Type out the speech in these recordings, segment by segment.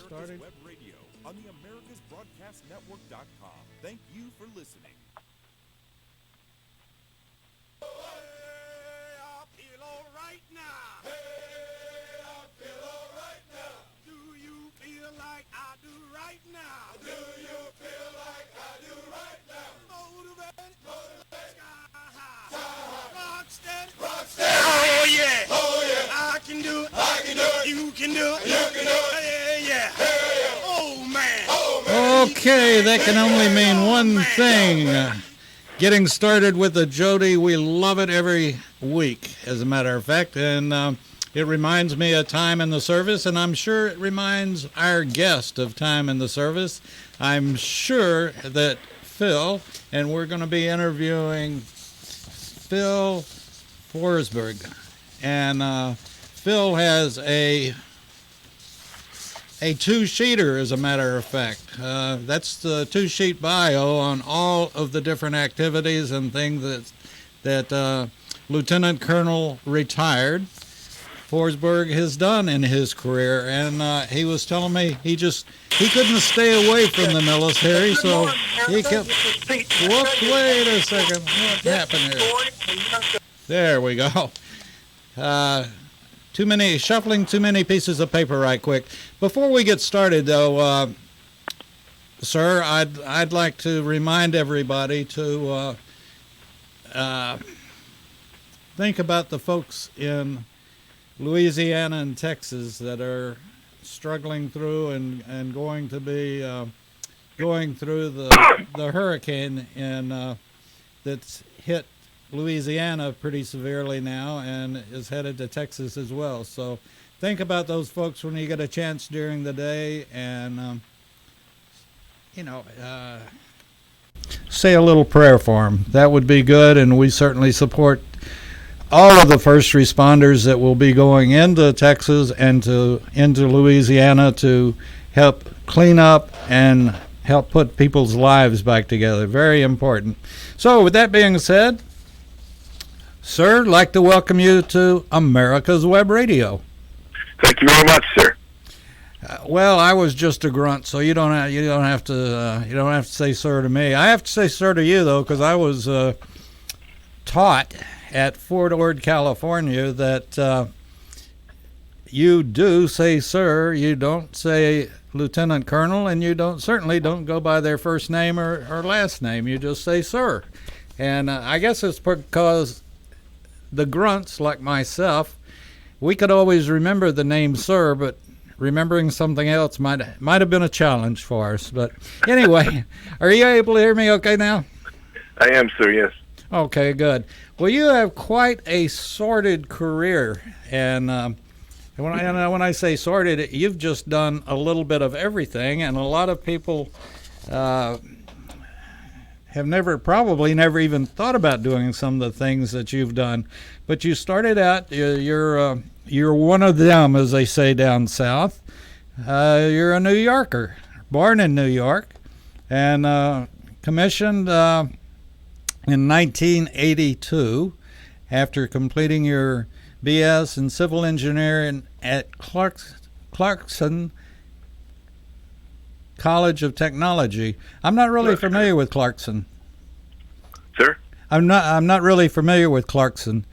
started. Web Radio on the AmericasBroadcastNetwork.com. Thank you for listening. Hey, I feel all right now. Hey, I feel all right now. Do you feel like I do right now? Do you feel like I do right now? Motivated, Motivated, sky high, sky high, rock steady, rock steady. Oh yeah, Oh yeah, I can do it. I can do it. You can do it. You can do it. Hey, yeah. Hey, yeah. Oh man. Oh man. Okay, that can only mean one thing. Getting started with the Jody. We love it every week, as a matter of fact, and it reminds me of time in the service, and I'm sure it reminds our guest of time in the service. I'm sure that Phil, and we're going to be interviewing Phil Forsberg, and Phil has a two-sheeter, as a matter of fact. That's the two-sheet bio on all of the different activities and things that Lieutenant Colonel retired Forsberg has done in his career. And he was telling me he couldn't stay away from the military, so he kept... Whoops, wait a second. What happened here? There we go. Shuffling too many pieces of paper right quick. Before we get started, though, sir, I'd like to remind everybody to think about the folks in Louisiana and Texas that are struggling through and going to be going through the hurricane that's hit Louisiana pretty severely now and is headed to Texas as well. So think about those folks when you get a chance during the day, and say a little prayer for them. That would be good, and we certainly support all of the first responders that will be going into Texas and into Louisiana to help clean up and help put people's lives back together. Very important. So with that being said, sir, I'd like to welcome you to America's Web Radio. Thank you very much, sir. Well, I was just a grunt, so you don't have to say sir to me. I have to say sir to you though, because I was taught at Fort Ord, California, that you do say sir. You don't say Lieutenant Colonel, and you certainly don't go by their first name or last name. You just say sir, and I guess it's because the grunts like myself, we could always remember the name sir, but remembering something else might have been a challenge for us. But anyway, are you able to hear me okay now? I am, sir, yes. Okay, good. Well, you have quite a sordid career, and when I say sordid, you've just done a little bit of everything, and a lot of people have probably never even thought about doing some of the things that you've done. But you started out, you're one of them, as they say down south. You're a New Yorker, born in New York, and commissioned in 1982 after completing your BS in civil engineering at Clarkson College of Technology. I'm not really familiar with Clarkson. Sir? I'm not really familiar with Clarkson.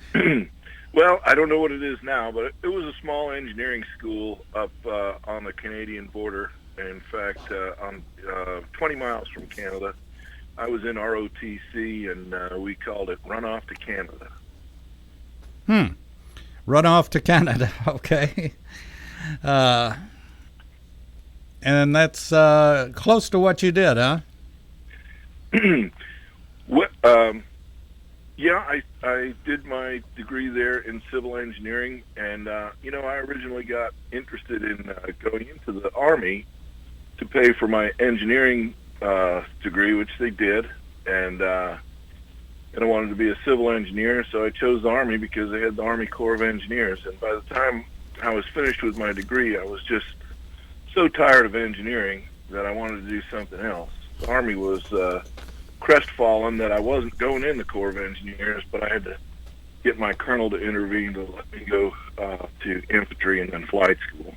Well, I don't know what it is now, but it was a small engineering school up on the Canadian border. In fact, on 20 miles from Canada. I was in ROTC, and we called it Run Off to Canada. Run off to Canada, okay. And that's close to what you did, huh? Yeah, I did my degree there in civil engineering, and I originally got interested in going into the Army to pay for my engineering degree, which they did, and I wanted to be a civil engineer, so I chose the Army because they had the Army Corps of Engineers. And by the time I was finished with my degree, I was just so tired of engineering that I wanted to do something else. The Army was crestfallen that I wasn't going in the Corps of Engineers, but I had to get my colonel to intervene to let me go to infantry and then flight school.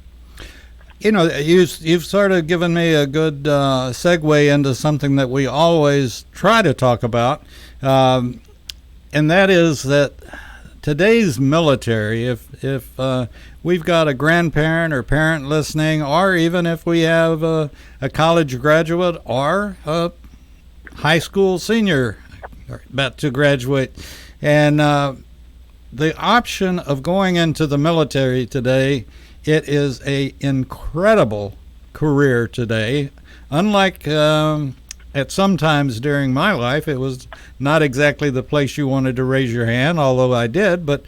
You've sort of given me a good segue into something that we always try to talk about, and that is that today's military, if we've got a grandparent or parent listening, or even if we have a college graduate or a high school senior about to graduate, and the option of going into the military today, it is a incredible career today. Unlike at some times during my life, it was not exactly the place you wanted to raise your hand, although I did. But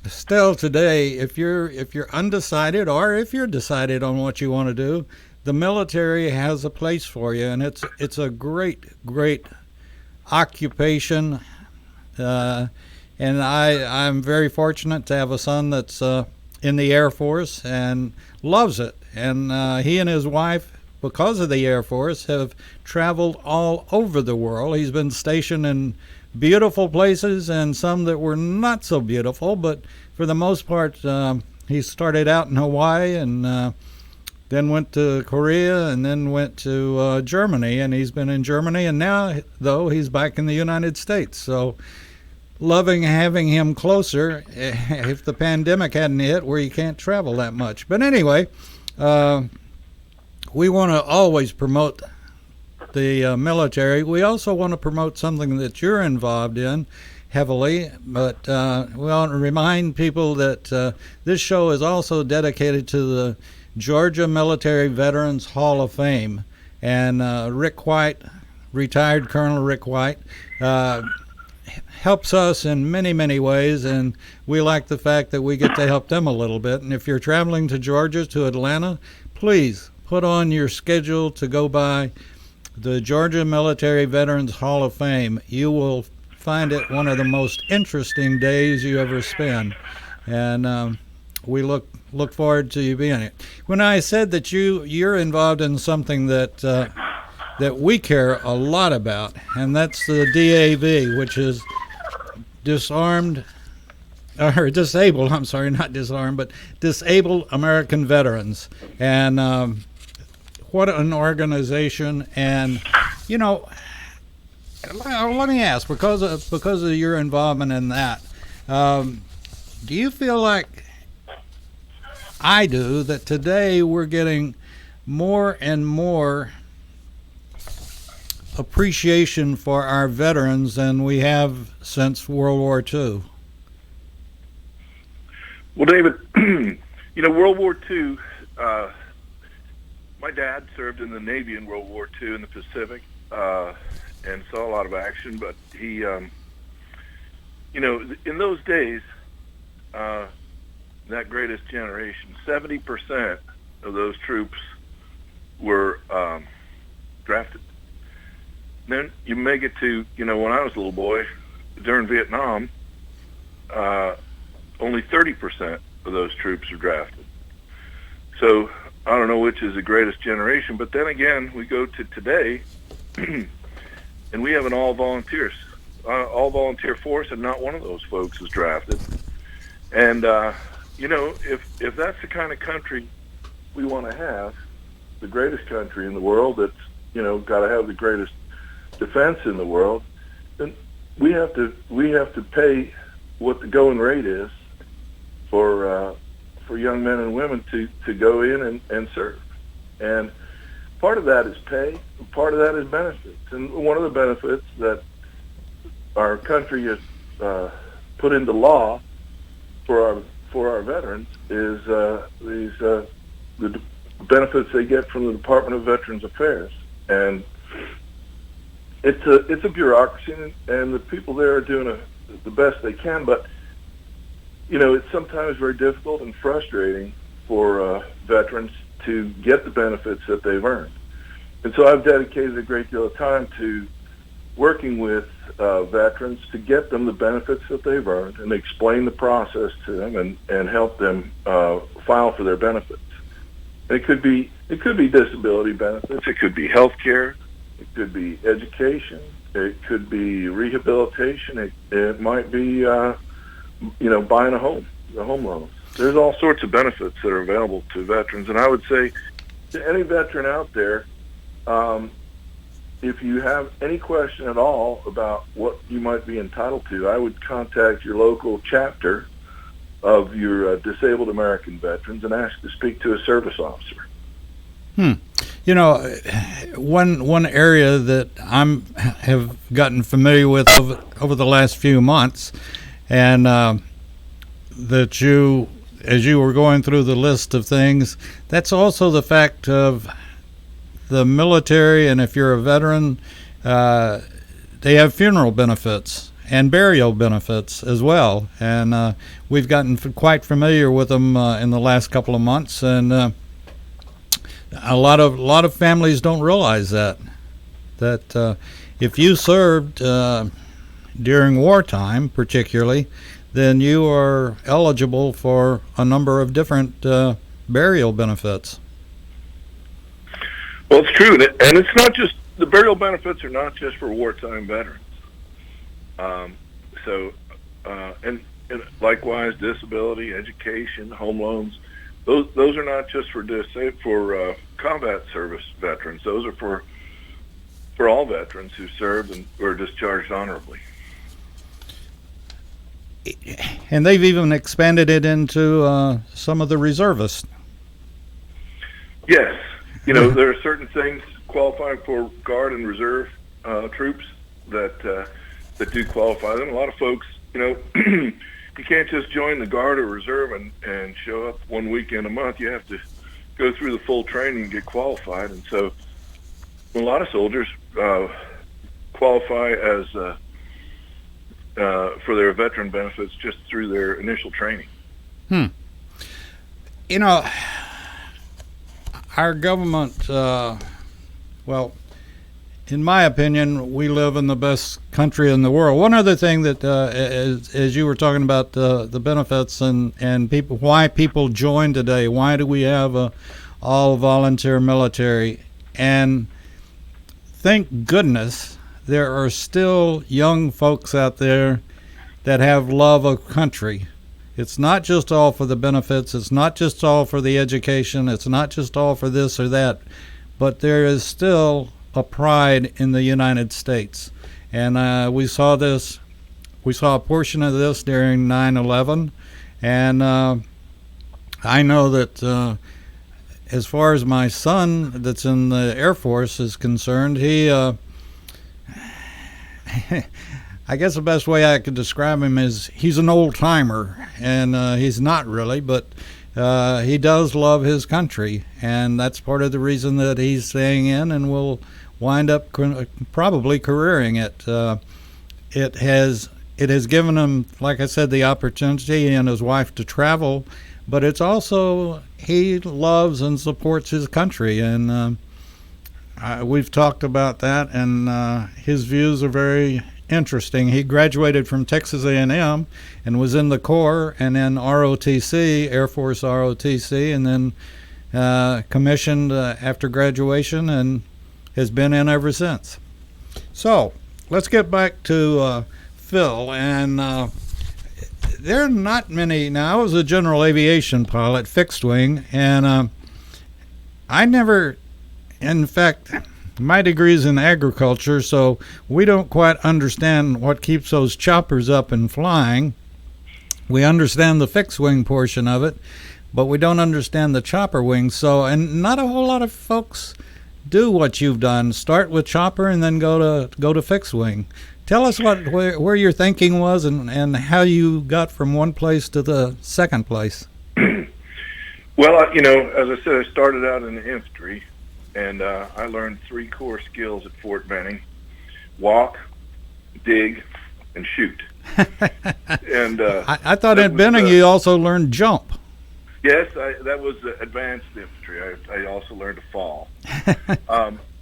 still today, if you're undecided or if you're decided on what you want to do, the military has a place for you, and it's a great occupation. And I'm very fortunate to have a son that's in the Air Force and loves it. And he and his wife, because of the Air Force, have traveled all over the world. He's been stationed in beautiful places and some that were not so beautiful, but for the most part, he started out in Hawaii and then went to Korea and then went to Germany, and he's been in Germany, and now, though, he's back in the United States. So loving having him closer if the pandemic hadn't hit where you can't travel that much. But anyway, we want to always promote the military. We also want to promote something that you're involved in heavily, but we want to remind people that this show is also dedicated to the Georgia Military Veterans Hall of Fame. And Rick White, retired Colonel Rick White, helps us in many ways, and we like the fact that we get to help them a little bit. And if you're traveling to Georgia, to Atlanta, please put on your schedule to go by the Georgia Military Veterans Hall of Fame. You will find it one of the most interesting days you ever spend, and we look forward to you being it. When I said that you're involved in something that we care a lot about, and that's the DAV, which is disabled American Veterans. And what an organization. And let me ask, because of your involvement in that, do you feel like I do that today we're getting more and more appreciation for our veterans than we have since World War II? Well, David, World War II, my dad served in the Navy in World War II in the Pacific, and saw a lot of action, but he, in those days, that greatest generation, 70% of those troops were drafted. Then you make it to, when I was a little boy, during Vietnam, only 30% of those troops were drafted. So I don't know which is the greatest generation, but then again, we go to today, and we have an all-volunteer force, and not one of those folks is drafted. And, if that's the kind of country we want to have, the greatest country in the world that's, got to have the greatest defense in the world, then we have to pay what the going rate is for young men and women to go in and serve. And part of that is pay, and part of that is benefits. And one of the benefits that our country has put into law for our veterans is the benefits they get from the Department of Veterans Affairs. And it's a bureaucracy, and the people there are doing the best they can, but it's sometimes very difficult and frustrating for veterans to get the benefits that they've earned. And so I've dedicated a great deal of time to working with veterans to get them the benefits that they've earned, and explain the process to them, and help them file for their benefits. It could be disability benefits, it could be health care, it could be education, it could be rehabilitation, it might be buying a home, the home loans. there's all sorts of benefits that are available to veterans. And I would say to any veteran out there, if you have any question at all about what you might be entitled to, I would contact your local chapter of your Disabled American Veterans and ask to speak to a service officer. You know, one area that have gotten familiar with over the last few months, and that you, as you were going through the list of things, that's also the fact of the military, and if you're a veteran, they have funeral benefits and burial benefits as well. And we've gotten quite familiar with them in the last couple of months, and a lot of families don't realize that if you served during wartime, particularly, then you are eligible for a number of different burial benefits. Well, it's true, and it's not just the burial benefits are not just for wartime veterans. And likewise, disability, education, home loans. Those are not just for combat service veterans. Those are for all veterans who served and were discharged honorably. And they've even expanded it into some of the reservists. Yes. You know, there are certain things qualifying for Guard and Reserve troops that do qualify them. A lot of folks, you know, you can't just join the Guard or Reserve and show up one weekend a month. You have to go through the full training and get qualified. And so a lot of soldiers qualify as for their veteran benefits just through their initial training. You know, our government, well, in my opinion, we live in the best country in the world. One other thing that, as you were talking about the benefits and people, why people join today, why do we have a all volunteer military? And thank goodness there are still young folks out there that have love of country. It's not just all for the benefits. It's not just all for the education. It's not just all for this or that. But there is still a pride in the United States. And we saw a portion of this during 9/11. And I know that as far as my son that's in the Air Force is concerned, he I guess the best way I could describe him is he's an old timer, and he's not really, but he does love his country, and that's part of the reason that he's staying in and will wind up probably careering it. It has given him, like I said, the opportunity and his wife to travel, but it's also he loves and supports his country, and we've talked about that, and his views are very interesting. He graduated from Texas A&M and was in the Corps and then ROTC, Air Force ROTC, and then commissioned after graduation and has been in ever since. So let's get back to Phil. And there are not many. Now, I was a general aviation pilot, fixed wing, and I never, in fact, my degree is in agriculture, so we don't quite understand what keeps those choppers up and flying. We understand the fixed wing portion of it, but we don't understand the chopper wing. So, and not a whole lot of folks do what you've done. Start with chopper and then go to fixed wing. Tell us where your thinking was and how you got from one place to the second place. Well, you know, as I said, I started out in the infantry. And I learned 3 core skills at Fort Benning: walk, dig, and shoot. And I thought at Benning you also learned jump. Yes, that was advanced infantry. I also learned to fall.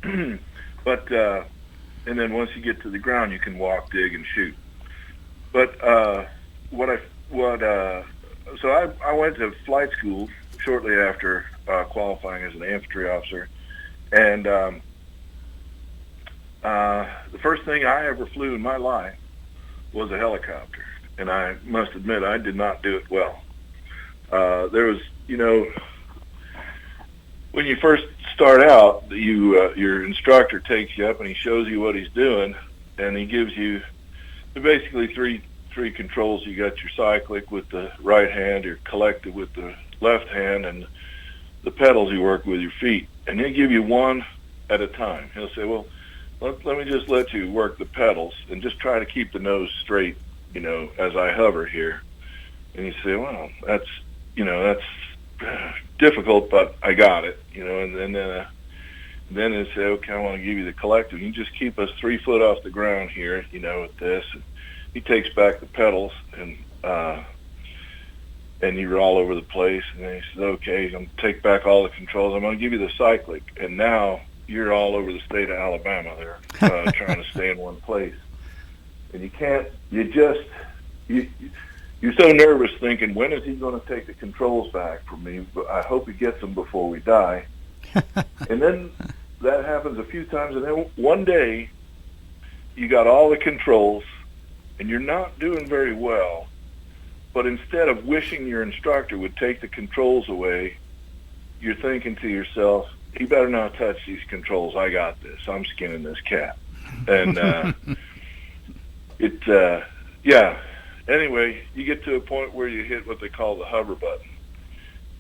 And then once you get to the ground, you can walk, dig, and shoot. But so I went to flight school shortly after qualifying as an infantry officer. And the first thing I ever flew in my life was a helicopter. And I must admit, I did not do it well. there was, when you first start out, your instructor takes you up and he shows you what he's doing, and he gives you basically three controls. You got your cyclic with the right hand, your collective with the left hand, and the pedals you work with your feet. And he'll give you one at a time. He'll say, well, let me just let you work the pedals and just try to keep the nose straight, as I hover here. And you say, well, that's difficult, but I got it, and then they say, okay, I want to give you the collective. You just keep us 3 foot off the ground here, with this. And he takes back the pedals, and you're all over the place. And then he says, okay, I'm going to take back all the controls. I'm going to give you the cyclic. And now you're all over the state of Alabama there, trying to stay in one place. And you're so nervous thinking, when is he going to take the controls back from me? But I hope he gets them before we die. And then that happens a few times, and then one day you got all the controls, and you're not doing very well. But instead of wishing your instructor would take the controls away, you're thinking to yourself, he better not touch these controls. I got this. I'm skinning this cat. And anyway, you get to a point where you hit what they call the hover button.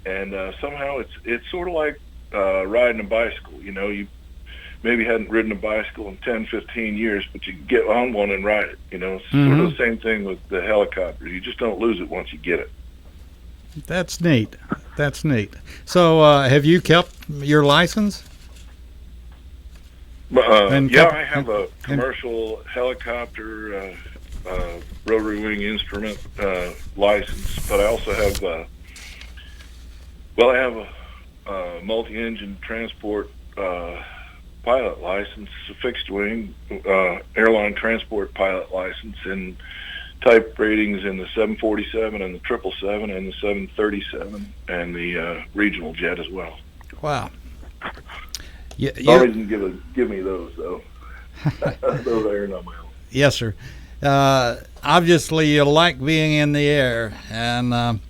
And somehow it's sort of like riding a bicycle. You maybe hadn't ridden a bicycle in 10, 15 years, but you can get on one and ride it. It's sort of the same thing with the helicopter. You just don't lose it once you get it. That's neat. So have you kept your license? I have a commercial helicopter rotary wing instrument license, but I also have I have a multi-engine transport pilot license, a fixed wing airline transport pilot license, and type ratings in the 747 and the 777 and the 737 and the regional jet as well. Wow. Always can give me those, though. Those I earn on my own. Yes, sir. Obviously, you like being in the air, and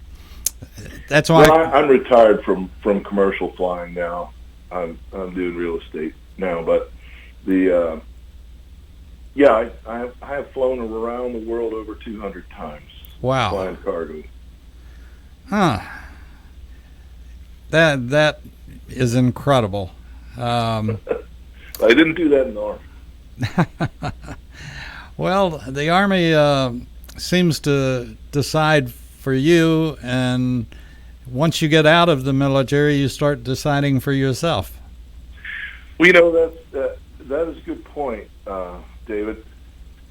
that's why. Well, I'm retired from commercial flying now. I'm doing real estate now, but I have flown around the world over 200 times. Wow. Flying cargo. Huh. That is incredible. I didn't do that in the Army. Well, the Army seems to decide for you, and once you get out of the military, you start deciding for yourself. Well, that is a good point, David.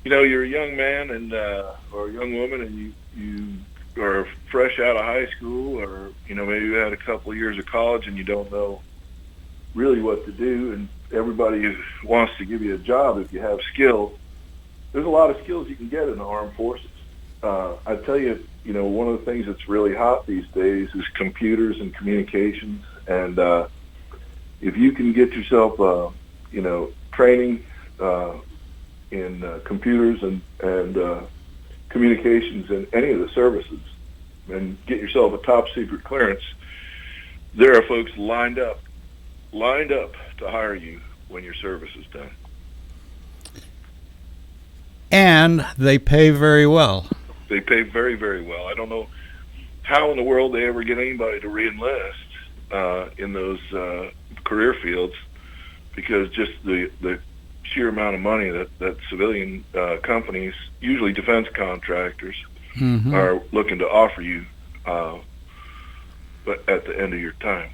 You're a young man and or a young woman, and you are fresh out of high school, or maybe you had a couple of years of college, and you don't know really what to do. And everybody wants to give you a job if you have skill. There's a lot of skills you can get in the armed forces. I tell you, one of the things that's really hot these days is computers and communications. And if you can get yourself, training in computers and communications in any of the services, and get yourself a top secret clearance, there are folks lined up to hire you when your service is done. And they pay very well. They pay very, very well. I don't know how in the world they ever get anybody to re-enlist in those career fields, because just the sheer amount of money that civilian companies, usually defense contractors, are looking to offer you but at the end of your time.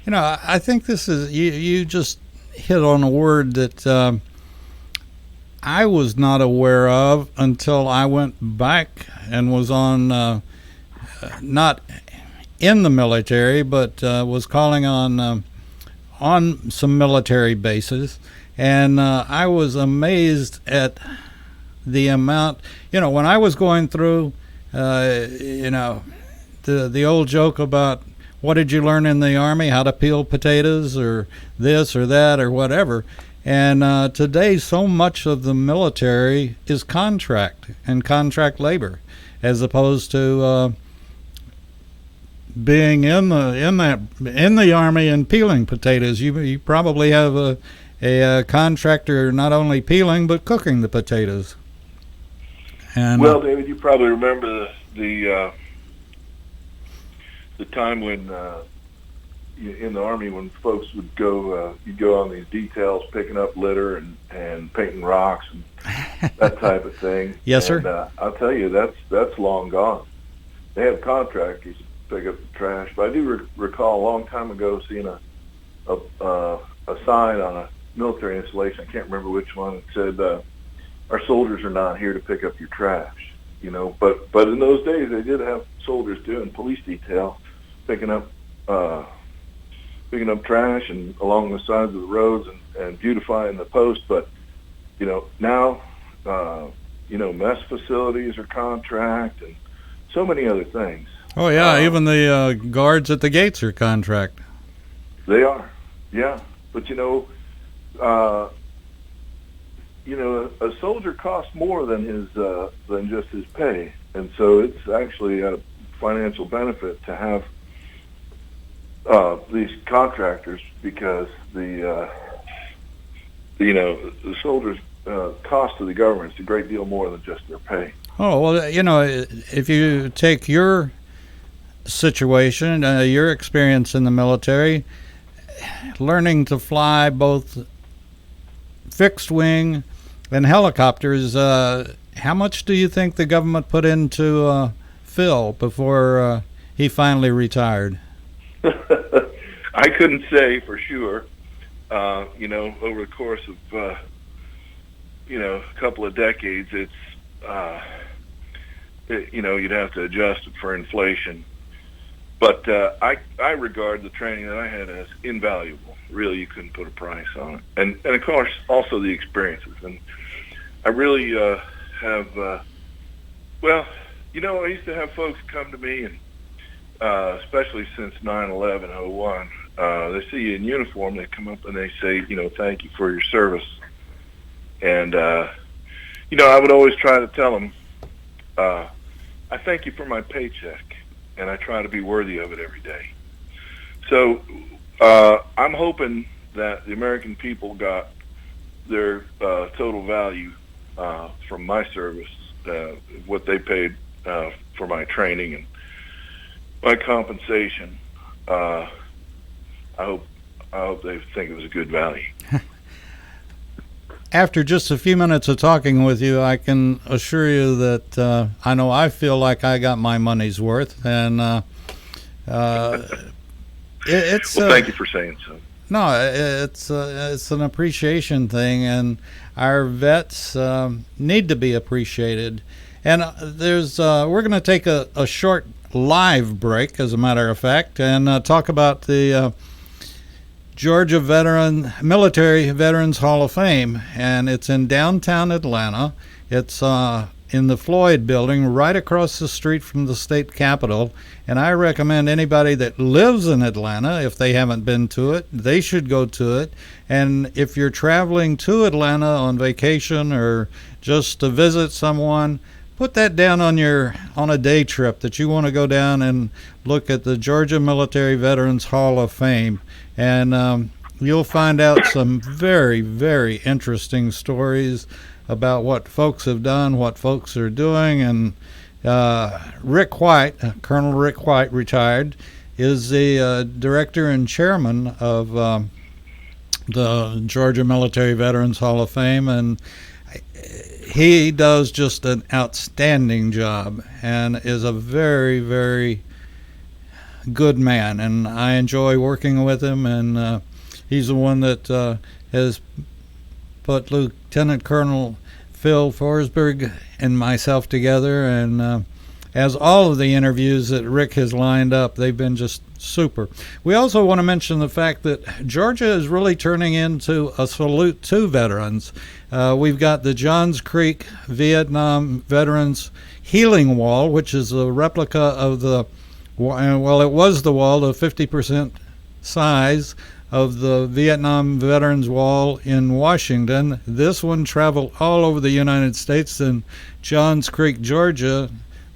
I think this is, you just hit on a word that I was not aware of until I went back and was on, not in the military, but was calling on some military bases. And I was amazed at the amount, when I was going through, the old joke about what did you learn in the Army, how to peel potatoes or this or that or whatever. And today, so much of the military is contract and contract labor, as opposed to being in the Army and peeling potatoes. You probably have a contractor not only peeling but cooking the potatoes. And Well, David, you probably remember the time when in the Army, when folks would go, you'd go on these details, picking up litter and painting rocks and that type of thing. Yes, sir. And I'll tell you, that's long gone. They have contractors pick up the trash, but I do recall a long time ago seeing a sign on a military installation. I can't remember which one. It said, "Our soldiers are not here to pick up your trash." You know, but in those days they did have soldiers doing police detail, picking up trash and along the sides of the roads and beautifying the post. But you know, now mess facilities are contract and so many other things. oh yeah, even the guards at the gates are contract. They are, yeah. But a soldier costs more than just his pay, and so it's actually a financial benefit to have these contractors, because the soldiers' cost to the government is a great deal more than just their pay. Oh, well, if you take your situation, your experience in the military, learning to fly both fixed wing and helicopters, how much do you think the government put into Phil before he finally retired? I couldn't say for sure. Over the course of a couple of decades, it's you'd have to adjust it for inflation. But I regard the training that I had as invaluable. Really, you couldn't put a price on it. And of course, also the experiences. And I really have, I used to have folks come to me, and especially since 9/11/01, they see you in uniform, they come up and they say, thank you for your service. And, I would always try to tell them, I thank you for my paycheck, and I try to be worthy of it every day. So I'm hoping that the American people got their total value from my service, what they paid for my training and my compensation. I hope they think it was a good value. After just a few minutes of talking with you, I can assure you that I feel like I got my money's worth, and it's. Well, thank you for saying so. No, it's an appreciation thing, and our vets need to be appreciated. And we're going to take a short live break, as a matter of fact, and talk about the Georgia Military Veterans Hall of Fame, and it's in downtown Atlanta. It's in the Floyd Building, right across the street from the state capitol. And I recommend anybody that lives in Atlanta, if they haven't been to it, they should go to it. And if you're traveling to Atlanta on vacation or just to visit someone, put that down on a day trip that you want to go down and look at the Georgia Military Veterans Hall of Fame. And you'll find out some very, very interesting stories about what folks have done, what folks are doing. And Rick White, Colonel Rick White, retired, is the director and chairman of the Georgia Military Veterans Hall of Fame. And he does just an outstanding job and is a very, very good man, and I enjoy working with him. And he's the one that has put Lieutenant Colonel Phil Forsberg and myself together, and as all of the interviews that Rick has lined up, they've been just super. We also want to mention the fact that Georgia is really turning into a salute to veterans. We've got the Johns Creek Vietnam Veterans Healing Wall, which is a replica of it was the wall, the 50% size of the Vietnam Veterans Wall in Washington. This one traveled all over the United States. In Johns Creek, Georgia,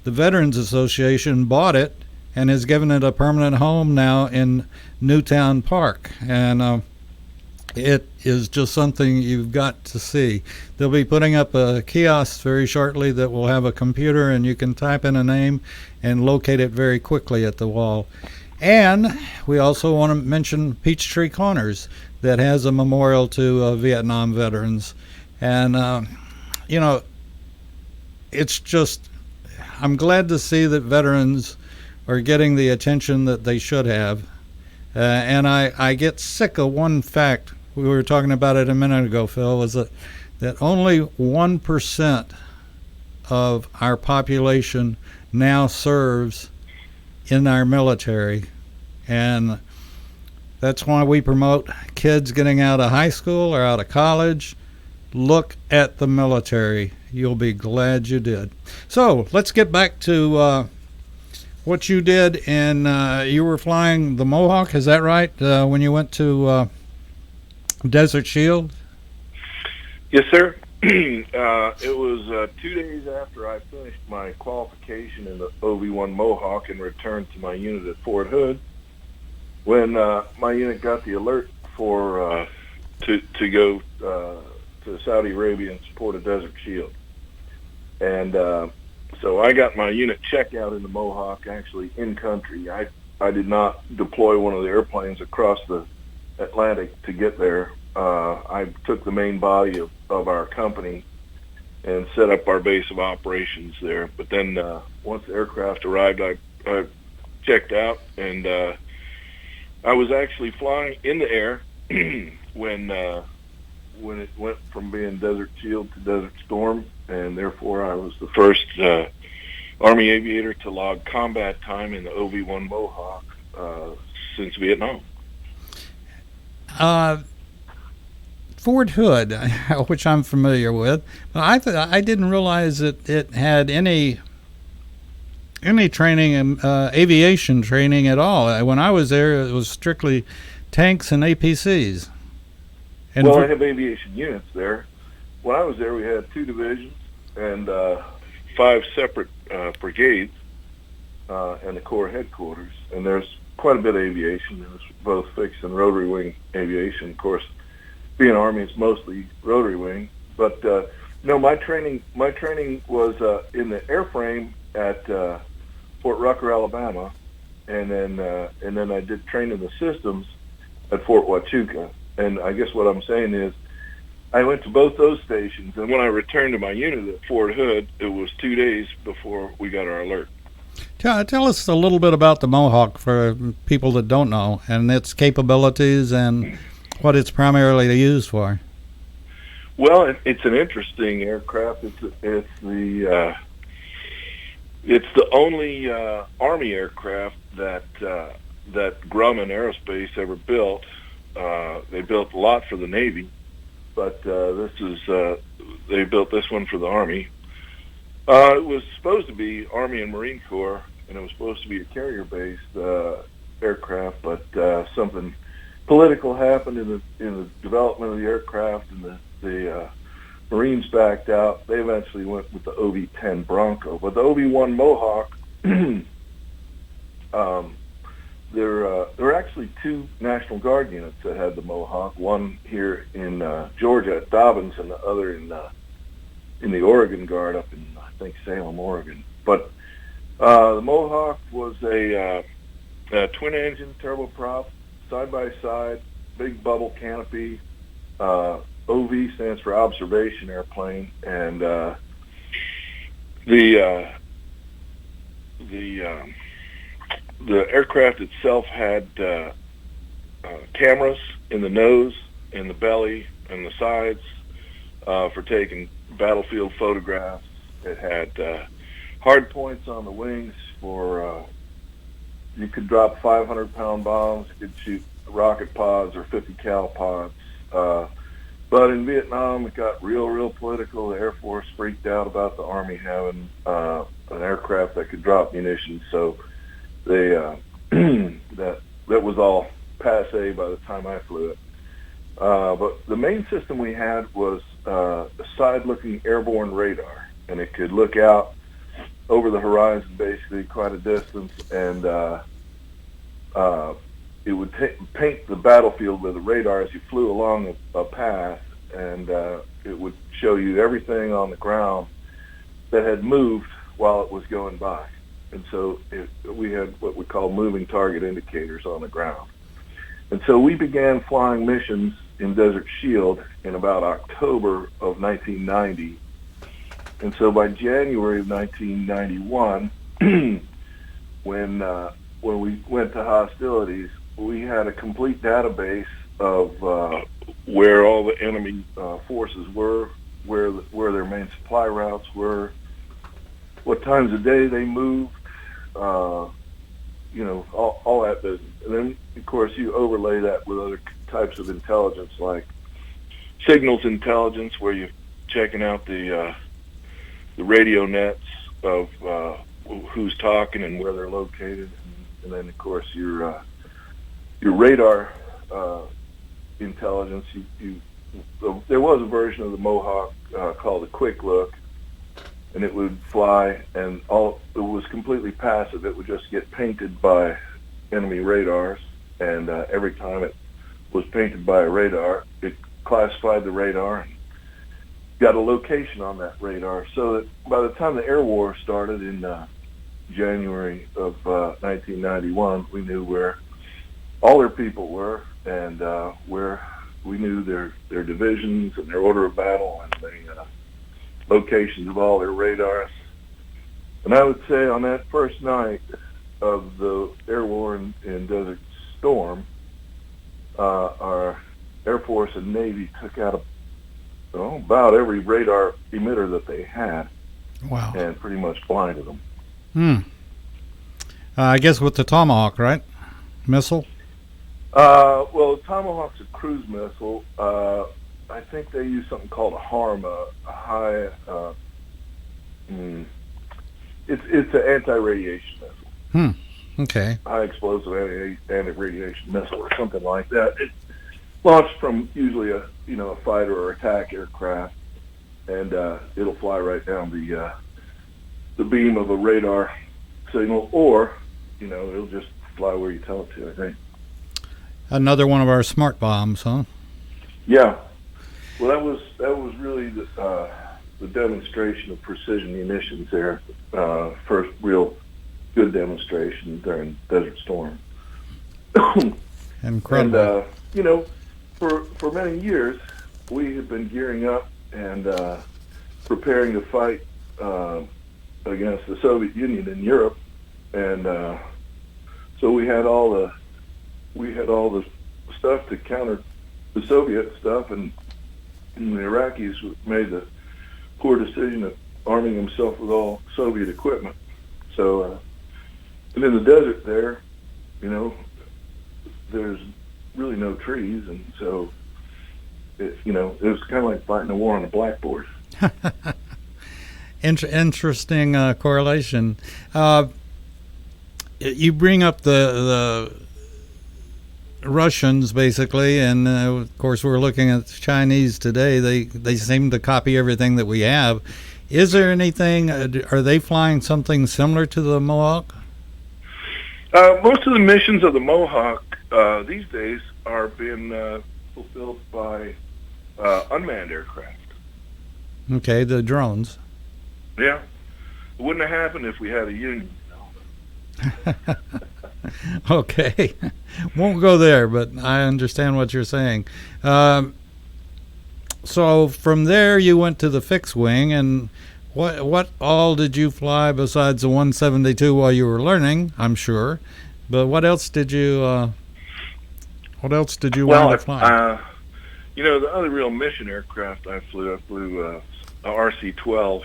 the Veterans Association bought it and has given it a permanent home now in Newtown Park. And it is just something you've got to see. They'll be putting up a kiosk very shortly that will have a computer, and you can type in a name and locate it very quickly at the wall. And we also want to mention Peachtree Corners, that has a memorial to Vietnam veterans. And, you know, it's just, I'm glad to see that veterans are getting the attention that they should have. And I get sick of one fact. We were talking about it a minute ago, Phil, was that only 1% of our population now serves in our military. And that's why we promote kids getting out of high school or out of college. Look at the military. You'll be glad you did. So let's get back to what you did. And you were flying the Mohawk, is that right, when you went to Desert Shield? Yes, sir. It was 2 days after I finished my qualification in the OV-1 Mohawk and returned to my unit at Fort Hood when my unit got the alert for to go to Saudi Arabia and support a Desert Shield. And so I got my unit checked out in the Mohawk, actually in country. I did not deploy one of the airplanes across the Atlantic to get there. I took the main body of our company and set up our base of operations there. But then once the aircraft arrived, I checked out, and I was actually flying in the air when it went from being Desert Shield to Desert Storm, and therefore I was the first Army aviator to log combat time in the OV-1 Mohawk since Vietnam. Fort Hood, which I'm familiar with, but I didn't realize that it had any training, aviation training at all. When I was there, it was strictly tanks and APCs. And well, I have aviation units there. When I was there, we had 2 divisions and 5 separate brigades and the Corps headquarters. And there's quite a bit of aviation. There's both fixed and rotary wing aviation. Of course, being Army, it's mostly rotary wing. But no, my training was in the airframe at Fort Rucker, Alabama, and then I did train in the systems at Fort Huachuca. And I guess what I'm saying is, I went to both those stations, and when I returned to my unit at Fort Hood, it was 2 days before we got our alert. Tell us a little bit about the Mohawk for people that don't know, and its capabilities and what it's primarily used for. Well, it's an interesting aircraft. It's the only Army aircraft that Grumman Aerospace ever built. They built a lot for the Navy, but they built this one for the Army. It was supposed to be Army and Marine Corps, and it was supposed to be a carrier-based aircraft, but something political happened in the development of the aircraft, and the Marines backed out. They eventually went with the OV-10 Bronco, but the OV-1 Mohawk. There were actually 2 National Guard units that had the Mohawk. One here in Georgia at Dobbins, and the other in the Oregon Guard up in, I think, Salem, Oregon. But the Mohawk was a twin-engine turboprop, side-by-side, big bubble canopy. OV stands for observation airplane, and the aircraft itself had cameras in the nose, in the belly, and the sides for taking battlefield photographs. It had hard points on the wings for you could drop 500-pound bombs, you could shoot rocket pods or 50 cal pods. But in Vietnam, it got real political. The Air Force freaked out about the Army having an aircraft that could drop munitions, so they that was all passe by the time I flew it. But the main system we had was a side-looking airborne radar, and it could look out over the horizon, basically quite a distance, and it would paint the battlefield with the radar as you flew along a path, and it would show you everything on the ground that had moved while it was going by. And so we had what we call moving target indicators on the ground. And so we began flying missions in Desert Shield in about October of 1990. And so by January of 1991, when we went to hostilities, we had a complete database of where all the enemy forces were, where their main supply routes were, what times of day they moved, all that business. And then, of course, you overlay that with other types of intelligence, like signals intelligence, where you're checking out the radio nets of who's talking and where they're located, and then, of course, your radar intelligence. There was a version of the Mohawk called a Quick Look, and it would fly, and it was completely passive. It would just get painted by enemy radars, and every time it was painted by a radar, it classified the radar and got a location on that radar, so that by the time the air war started in January of 1991, we knew where all their people were, and where we knew their divisions and their order of battle and the locations of all their radars. And I would say on that first night of the air war in Desert Storm, our Air Force and Navy took out about every radar emitter that they had. Wow. And pretty much blinded them. I guess with the Tomahawk, right? Missile? Well, Tomahawk's a cruise missile. I think they use something called a HARM, a high. It's an anti-radiation missile. Okay. High explosive anti-radiation missile, or something like that. It launched from usually a fighter or attack aircraft, and it'll fly right down the beam of a radar signal, or it'll just fly where you tell it to, I think. Another one of our smart bombs, huh? Yeah. Well, that was really the demonstration of precision munitions there. First real good demonstration during Desert Storm. Incredible. And for many years we had been gearing up and preparing to fight against the Soviet Union in Europe, and so we had all the stuff to counter the Soviet stuff, and the Iraqis made the poor decision of arming themselves with all Soviet equipment. So, and in the desert there, there's really no trees, and so it was kind of like fighting a war on a blackboard. Interesting correlation. You bring up the Russians, basically, and of course we're looking at the Chinese today. They seem to copy everything that we have. Is there anything? Are they flying something similar to the Mohawk? Most of the missions of the Mohawk these days are being fulfilled by unmanned aircraft. Okay, the drones. Yeah, it wouldn't have happened if we had a union. Okay, won't go there, but I understand what you're saying. So from there you went to the fixed wing, and what all did you fly besides the 172 while you were learning? I'm sure, but what else did you wind up flying? The other real mission aircraft I flew a RC-12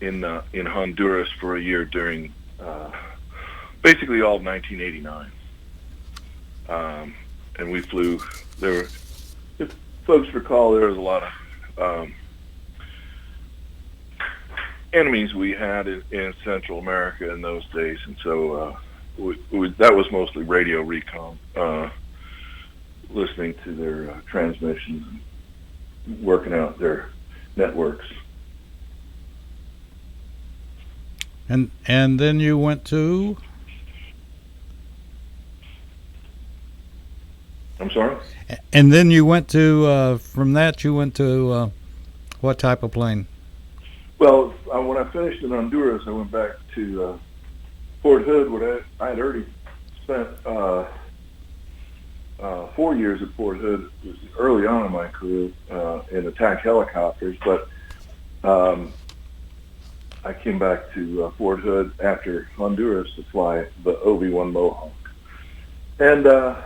in Honduras for a year during basically all of 1989. And we flew there. If folks recall, there was a lot of enemies we had in Central America in those days, and so that was mostly radio recon, listening to their transmissions and working out their networks. And then you went to. I'm sorry? And then you went to. From that, you went to what type of plane? Well, when I finished in Honduras, I went back to Fort Hood, where I had already spent 4 years at Fort Hood. It was early on in my career in attack helicopters, but I came back to Fort Hood after Honduras to fly the OV-1 Mohawk. And, of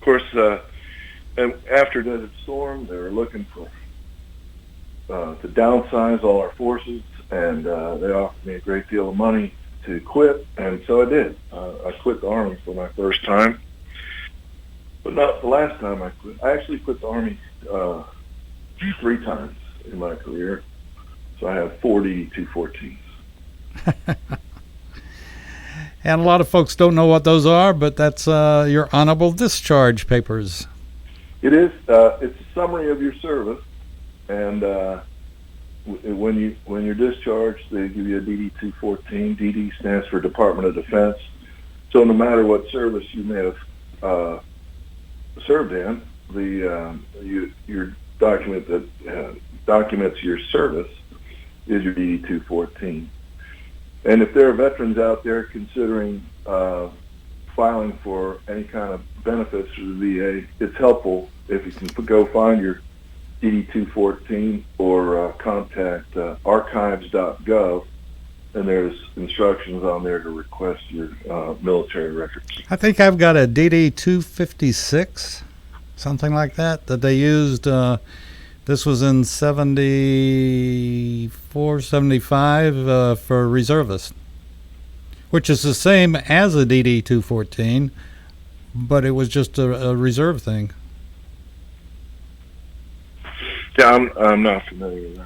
course, and after Desert Storm, they were looking for to downsize all our forces, and they offered me a great deal of money to quit, and so I did. I quit the Army for my first time, but not the last time I quit. I actually quit the Army 3 times in my career, so I have 4 DD-214s. And a lot of folks don't know what those are, but that's your honorable discharge papers. It is. It's a summary of your service, and when you're discharged, they give you a DD-214. DD stands for Department of Defense. So no matter what service you may have served in, your document that documents your service is your DD-214. And if there are veterans out there considering filing for any kind of benefits through the VA, it's helpful if you can go find your DD-214 or contact archives.gov, and there's instructions on there to request your military records. I think I've got a DD-256, something like that they used. This was in 74, 75 for reservists, which is the same as a DD-214, but it was just a reserve thing. Yeah, I'm not familiar with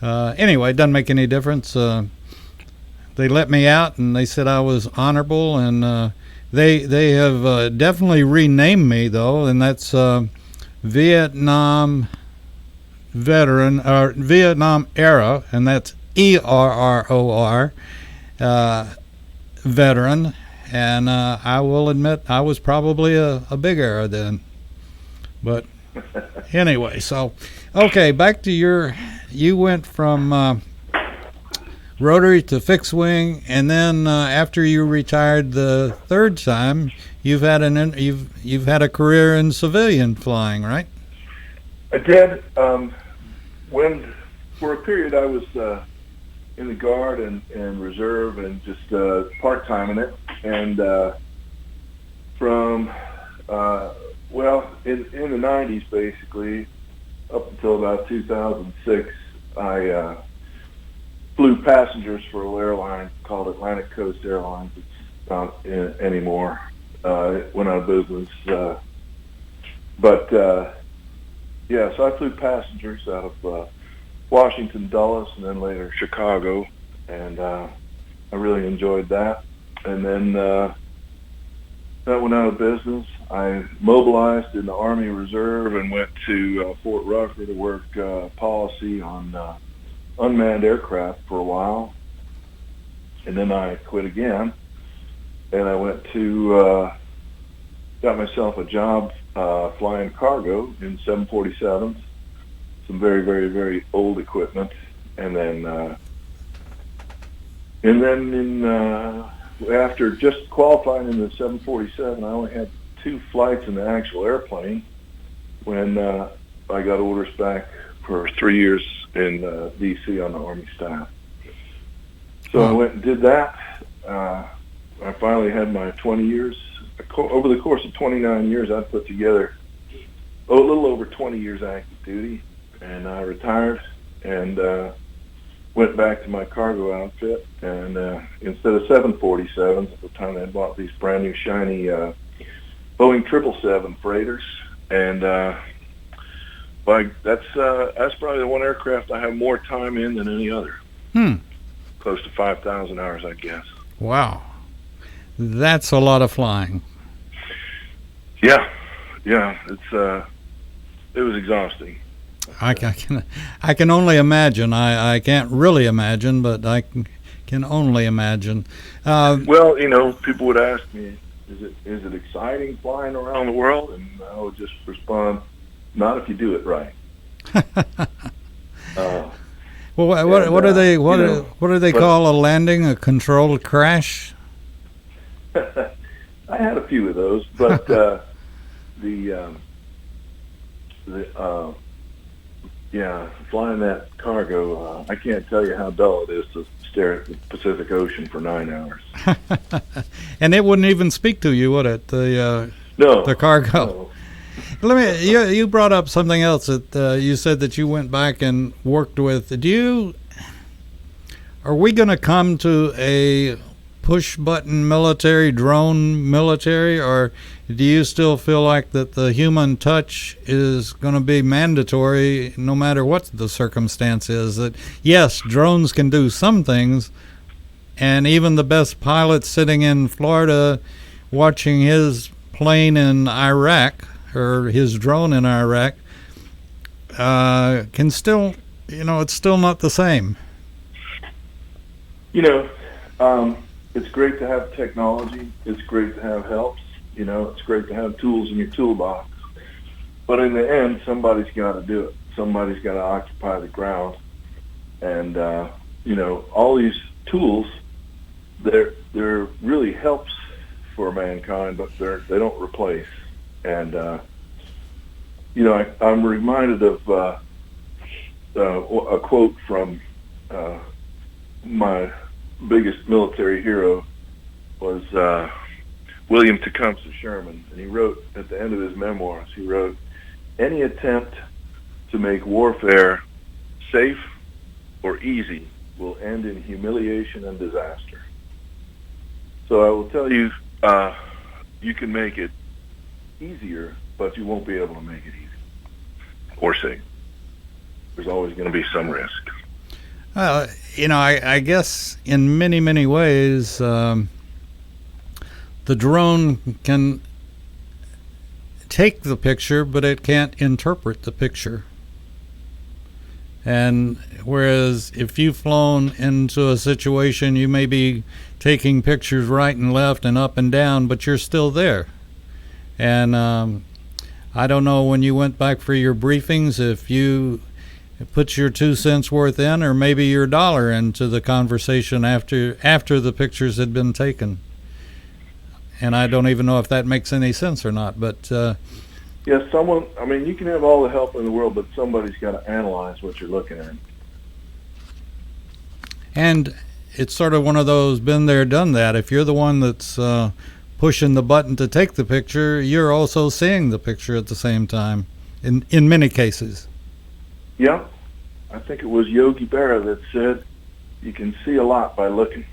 that. Anyway, it doesn't make any difference. They let me out, and they said I was honorable, and they have definitely renamed me, though, and that's Vietnam Veteran, or Vietnam Era, and that's ERROR, Veteran, and I will admit I was probably a big era then. But anyway, so, okay, back to you went from rotary to fixed wing, and then after you retired the third time, you've had a career in civilian flying, right? I did. When for a period I was in the Guard and Reserve and just part-time in it, and from in the 90s basically up until about 2006, I flew passengers for a airline called Atlantic Coast Airlines. It's not anymore. It went out of business. Yeah, so I flew passengers out of Washington, Dulles, and then later Chicago, and I really enjoyed that. And then that went out of business. I mobilized in the Army Reserve and went to Fort Rucker to work policy on unmanned aircraft for a while. And then I quit again, and I went to got myself a job flying cargo in 747s, some very, very, very old equipment, and then after just qualifying in the 747, I only had 2 flights in the actual airplane when I got orders back for 3 years in D.C. on the Army staff. So I went and did that. I finally had my 20 years. Over the course of 29 years, I put together a little over 20 years active duty, and I retired and went back to my cargo outfit. And instead of 747s, at the time I bought these brand new shiny Boeing 777 freighters, and that's probably the one aircraft I have more time in than any other. Close to 5,000 hours, I guess. Wow. That's a lot of flying. Yeah, it was exhausting. I can only imagine. I can't really imagine, but I Can only imagine. Well, people would ask me, is it exciting flying around the world? And I would just respond, not if you do it right. Well, what do they call a landing? A controlled crash? I had a few of those, but flying that cargo, I can't tell you how dull it is to stare at the Pacific Ocean for 9 hours. And it wouldn't even speak to you, would it? The cargo. No. You brought up something else that you said that you went back and worked with. Are we going to come to a push-button drone military, or do you still feel like that the human touch is going to be mandatory no matter what the circumstance is? That, yes, drones can do some things, and even the best pilot sitting in Florida watching his plane in Iraq, or his drone in Iraq, can still, it's still not the same. It's great to have technology. It's great to have helps. It's great to have tools in your toolbox. But in the end, somebody's got to do it. Somebody's got to occupy the ground. And, all these tools, they're really helps for mankind, but they don't replace. And, I'm reminded of a quote from my biggest military hero was William Tecumseh Sherman, and he wrote at the end of his memoirs, he wrote, "Any attempt to make warfare safe or easy will end in humiliation and disaster." So I will tell you, you can make it easier, but you won't be able to make it easy or safe. There's always going to be some risk. I guess in many, many ways, the drone can take the picture, but it can't interpret the picture. And whereas if you've flown into a situation, you may be taking pictures right and left and up and down, but you're still there. And I don't know, when you went back for your briefings, if you put your 2 cents worth in, or maybe your dollar into the conversation after the pictures had been taken. And I don't even know if that makes any sense or not, but yeah, you can have all the help in the world, but somebody's got to analyze what you're looking at. And it's sort of one of those been there, done that. If you're the one that's pushing the button to take the picture, you're also seeing the picture at the same time, in many cases. Yeah, I think it was Yogi Berra that said, "You can see a lot by looking."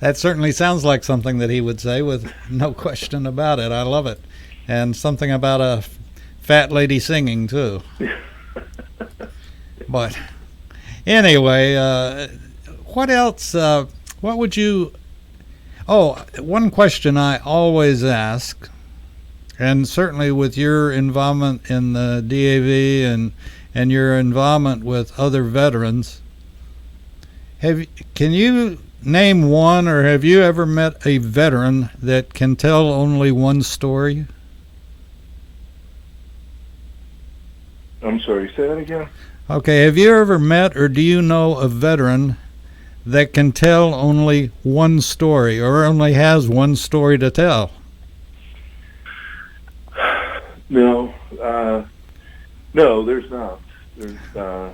That certainly sounds like something that he would say, with no question about it. I love it. And something about a fat lady singing, too. But anyway, what else? What would you... Oh, one question I always ask, and certainly with your involvement in the DAV and your involvement with other veterans, can you name one, or have you ever met a veteran that can tell only one story? I'm sorry, say that again? Okay, have you ever met, or do you know a veteran that can tell only one story, or only has one story to tell? No, there's not. There's, I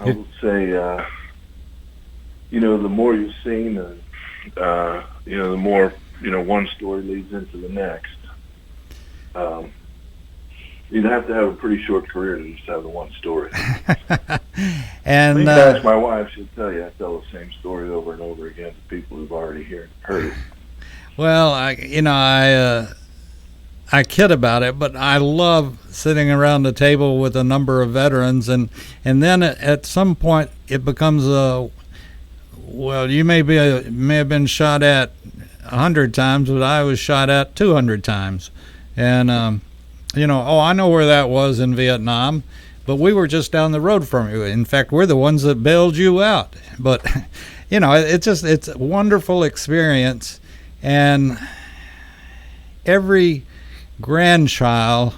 would say, the more you've seen, the more, one story leads into the next. You'd have to have a pretty short career to just have the one story. And you can ask my wife; she'll tell you I tell the same story over and over again to people who've already heard it. Well, I kid about it, but I love sitting around the table with a number of veterans, and then at some point it becomes you may have been shot at 100 times, but I was shot at 200 times, and I know where that was in Vietnam, but we were just down the road from you. In fact, we're the ones that bailed you out. But, it's a wonderful experience. And every grandchild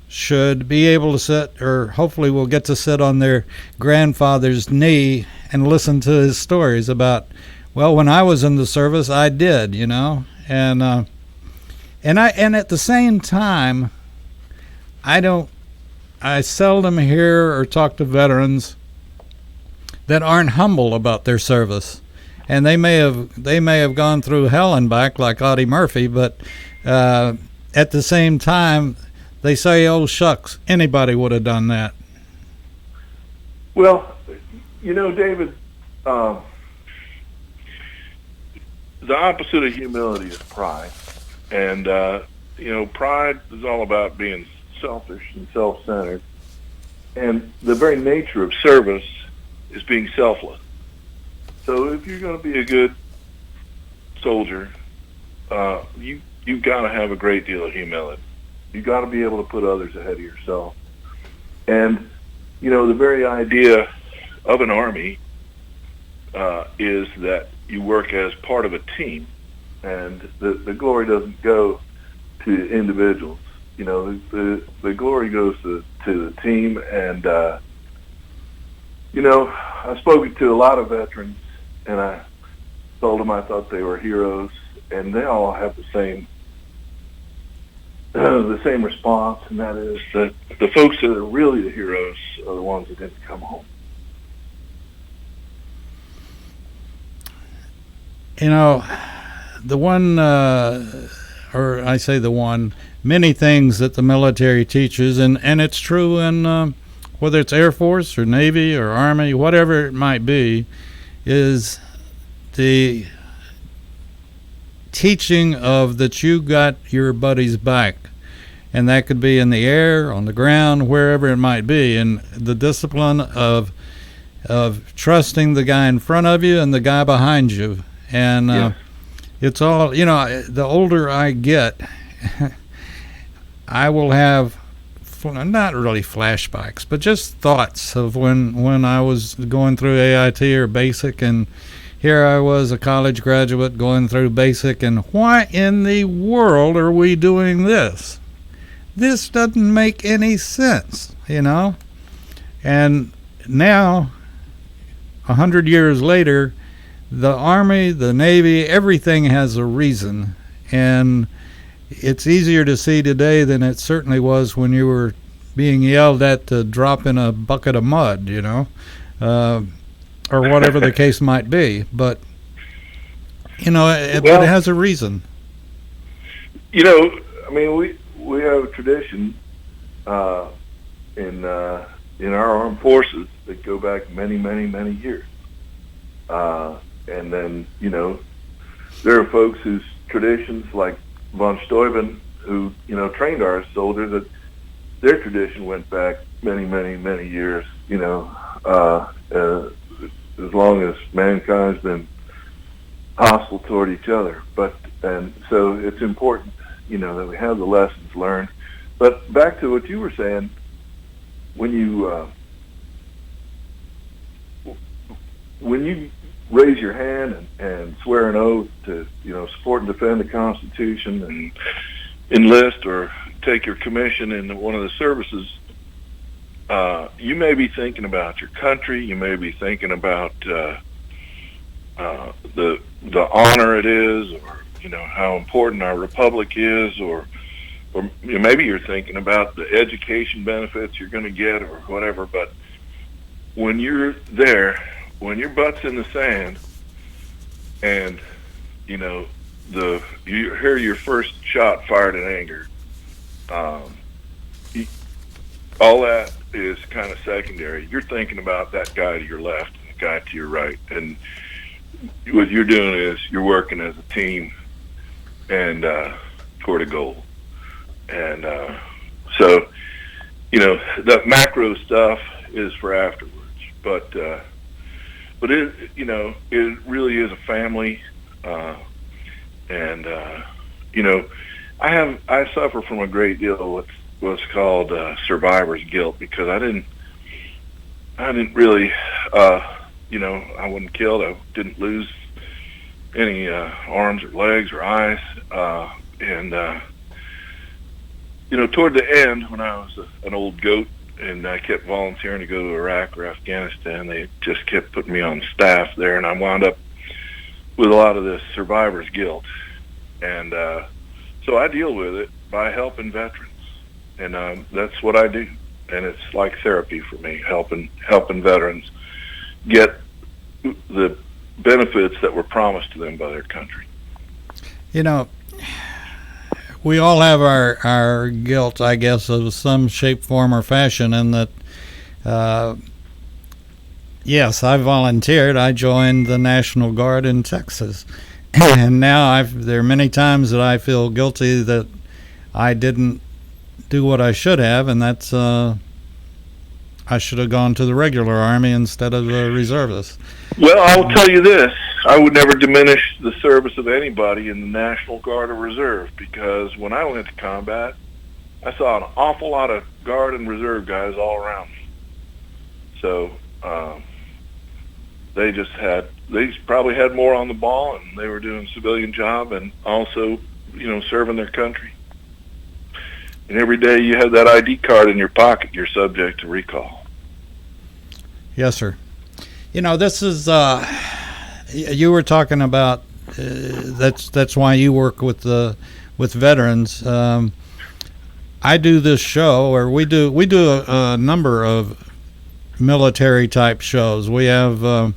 should be able to sit, or hopefully will get to sit on their grandfather's knee and listen to his stories about, well, when I was in the service, I did, and at the same time, I seldom hear or talk to veterans that aren't humble about their service, and they may have gone through hell and back like Audie Murphy, but at the same time, they say, "Oh shucks, anybody would have done that." Well, David, the opposite of humility is pride. And, pride is all about being selfish and self-centered. And the very nature of service is being selfless. So if you're going to be a good soldier, you've got to have a great deal of humility. You've got to be able to put others ahead of yourself. And, the very idea of an Army is that you work as part of a team, and the glory doesn't go to individuals. The glory goes to the team. And, I've spoken to a lot of veterans, and I told them I thought they were heroes, and they all have the same response, and that is that the folks that are really the heroes are the ones that didn't come home. The one, many things that the military teaches, and it's true in whether it's Air Force or Navy or Army, whatever it might be, is the teaching of that you got your buddy's back. And that could be in the air, on the ground, wherever it might be. And the discipline of trusting the guy in front of you and the guy behind you. And it's all, the older I get, I will have not really flashbacks, but just thoughts of when I was going through AIT or basic, and here I was, a college graduate, going through basic, and why in the world are we doing this? This doesn't make any sense, And now, 100 years later, the Army, the Navy, everything has a reason. And it's easier to see today than it certainly was when you were being yelled at to drop in a bucket of mud, or whatever the case might be. But, but it has a reason. We have a tradition in our armed forces that go back many, many, many years. And then, there are folks whose traditions, like von Steuben, who, trained our soldiers, that their tradition went back many, many, many years, as long as mankind's been hostile toward each other. And so it's important, that we have the lessons learned. But back to what you were saying, when you raise your hand and swear an oath to, support and defend the Constitution and enlist or take your commission in one of the services, you may be thinking about your country. You may be thinking about the honor it is, or how important our republic is, or maybe you're thinking about the education benefits you're going to get, or whatever. But when you're there, when your butt's in the sand, and you hear your first shot fired in anger, all that is kind of secondary. You're thinking about that guy to your left and the guy to your right, and what you're doing is you're working as a team and toward a goal. And so the macro stuff is for afterwards, but it it really is a family, and I suffer from a great deal of what's called survivor's guilt, because I didn't really, I wasn't killed. I didn't lose any arms or legs or eyes, and toward the end, when I was an old goat and I kept volunteering to go to Iraq or Afghanistan, they just kept putting me on staff there, and I wound up with a lot of this survivor's guilt. And so I deal with it by helping veterans, and that's what I do. And it's like therapy for me, helping veterans get the benefits that were promised to them by their country. We all have our guilt, I guess, of some shape, form, or fashion, and that, yes, I volunteered. I joined the National Guard in Texas. And now there are many times that I feel guilty that I didn't do what I should have, and that's I should have gone to the regular Army instead of the reservists. Well, I'll tell you this. I would never diminish the service of anybody in the National Guard or Reserve, because when I went to combat, I saw an awful lot of Guard and Reserve guys all around me. So they probably had more on the ball, and they were doing a civilian job and also, serving their country. And every day you have that ID card in your pocket, you're subject to recall. Yes, sir. This is you were talking about that's why you work with veterans. I do this show, or we do a number of military type shows. We have a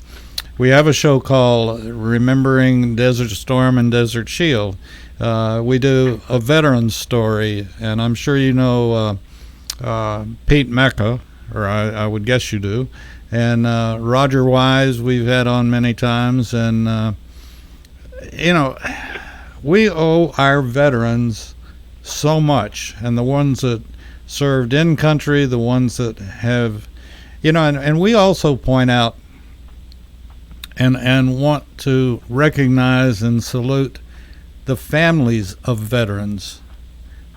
show called Remembering Desert Storm and Desert Shield. We do a veteran's story, and I'm sure you know Pete Mecca, or I would guess you do. And Roger Wise we've had on many times, and we owe our veterans so much, and the ones that served in country, the ones that have, and we also point out and want to recognize and salute the families of veterans,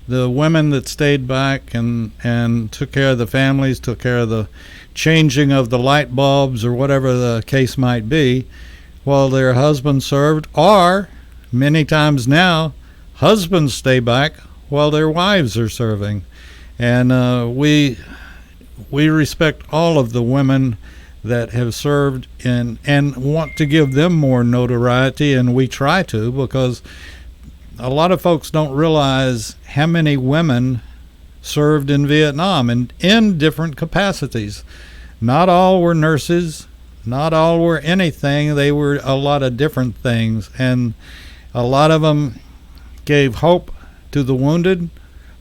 the women that stayed back and took care of the families, took care of the changing of the light bulbs or whatever the case might be while their husbands served, or many times now husbands stay back while their wives are serving. And we respect all of the women that have served and want to give them more notoriety, and we try to, because a lot of folks don't realize how many women served in Vietnam and in different capacities. Not all were nurses, not all were anything. They were a lot of different things, and a lot of them gave hope to the wounded.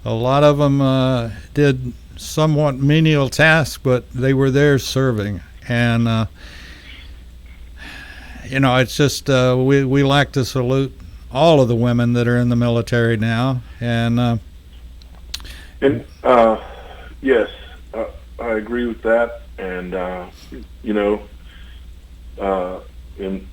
A lot of them did somewhat menial tasks, but they were there serving. And it's just we like to salute all of the women that are in the military now. And yes, I agree with that. And and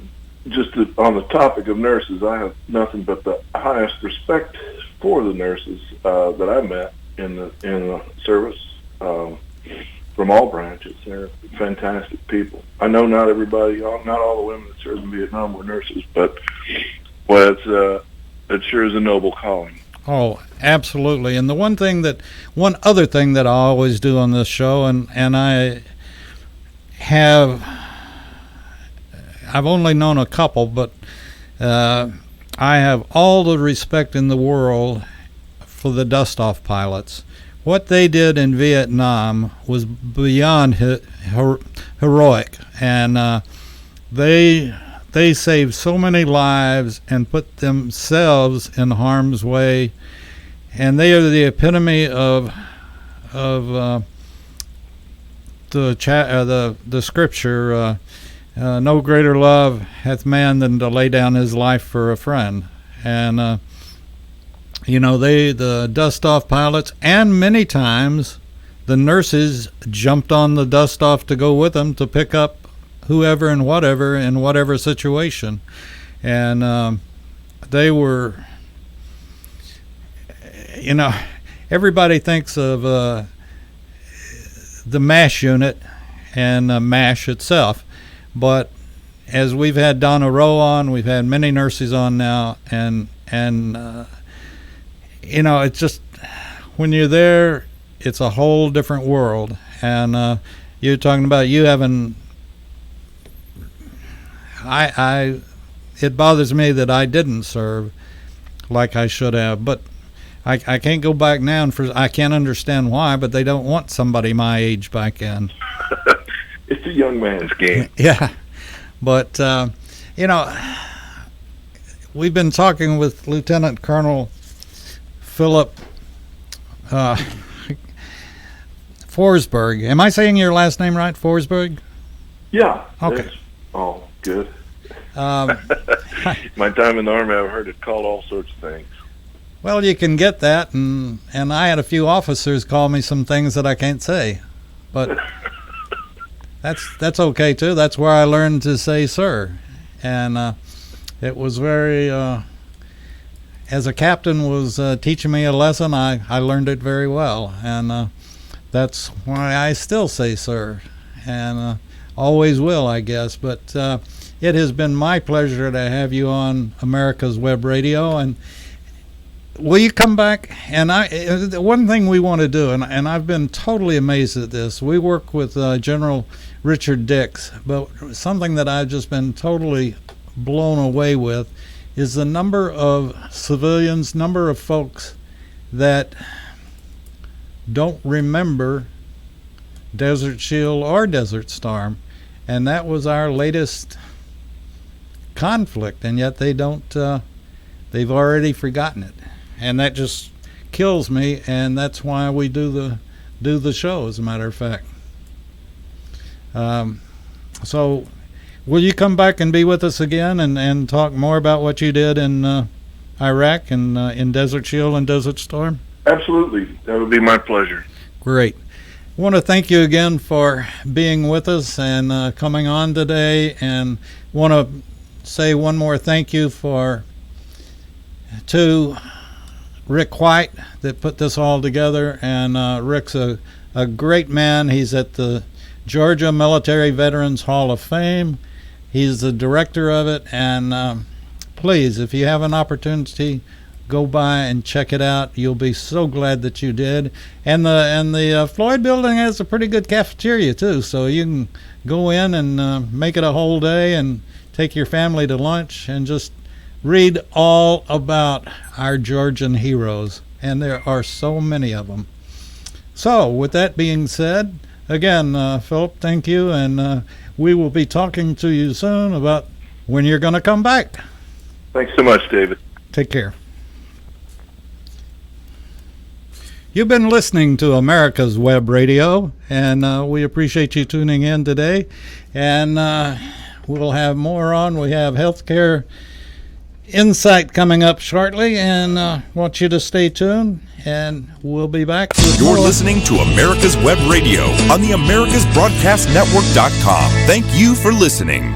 just on the topic of nurses, I have nothing but the highest respect for the nurses that I met in the service, from all branches. They're fantastic people. I know not all the women that served in Vietnam were nurses, but it sure is a noble calling. Oh, absolutely. And one other thing that I always do on this show, and I've only known a couple, but I have all the respect in the world for the dust-off pilots. What they did in Vietnam was beyond heroic, and they saved so many lives and put themselves in harm's way, and they are the epitome of the scripture. No greater love hath man than to lay down his life for a friend. And the dust-off pilots, and many times the nurses jumped on the dust-off to go with them to pick up whoever and whatever in whatever situation. And they were, everybody thinks of the MASH unit and MASH itself, but as we've had Donna Rowe on, we've had many nurses on now, and you know, it's just, when you're there, it's a whole different world. And you're talking about you having, it bothers me that I didn't serve like I should have, but I can't go back now, and I can't understand why, but they don't want somebody my age back in. It's a young man's game. Yeah, but you know, we've been talking with Lieutenant Colonel Philip Forsberg. Am I saying your last name right, Forsberg? Yeah. Okay. That's all good. Um, My time in the Army, I've heard it called all sorts of things. well, you can get that, and I had a few officers call me some things that I can't say, but that's okay too. That's where I learned to say sir, and it was very. As a captain was teaching me a lesson, I learned it very well, and that's why I still say sir, and always will, I guess. But it has been my pleasure to have you on America's Web Radio, and will you come back? And one thing we want to do, and I've been totally amazed at this, we work with General Richard Dix, but something that I've just been totally blown away with is the number of civilians, number of folks that don't remember Desert Shield or Desert Storm, and that was our latest conflict, and yet they don't, they've already forgotten it, and that just kills me, and that's why we do the show, as a matter of fact. So will you come back and be with us again and talk more about what you did in Iraq and in Desert Shield and Desert Storm? Absolutely. That would be my pleasure. Great. I want to thank you again for being with us and coming on today, and want to say one more thank you to Rick White that put this all together, and Rick's a great man. He's at the Georgia Military Veterans Hall of Fame. He's the director of it, and please, if you have an opportunity, go by and check it out. You'll be so glad that you did. And the Floyd Building has a pretty good cafeteria too, so you can go in and make it a whole day and take your family to lunch and just read all about our Georgian heroes, and there are so many of them. So with that being said, again, Philip, thank you, and we will be talking to you soon about when you're going to come back. Thanks so much, David. Take care. You've been listening to America's Web Radio, and we appreciate you tuning in today. And we'll have more on. We have healthcare insight coming up shortly, and want you to stay tuned, and we'll be back with You're more. listening to America's Web Radio on the AmericasBroadcastNetwork.com. Thank you for listening.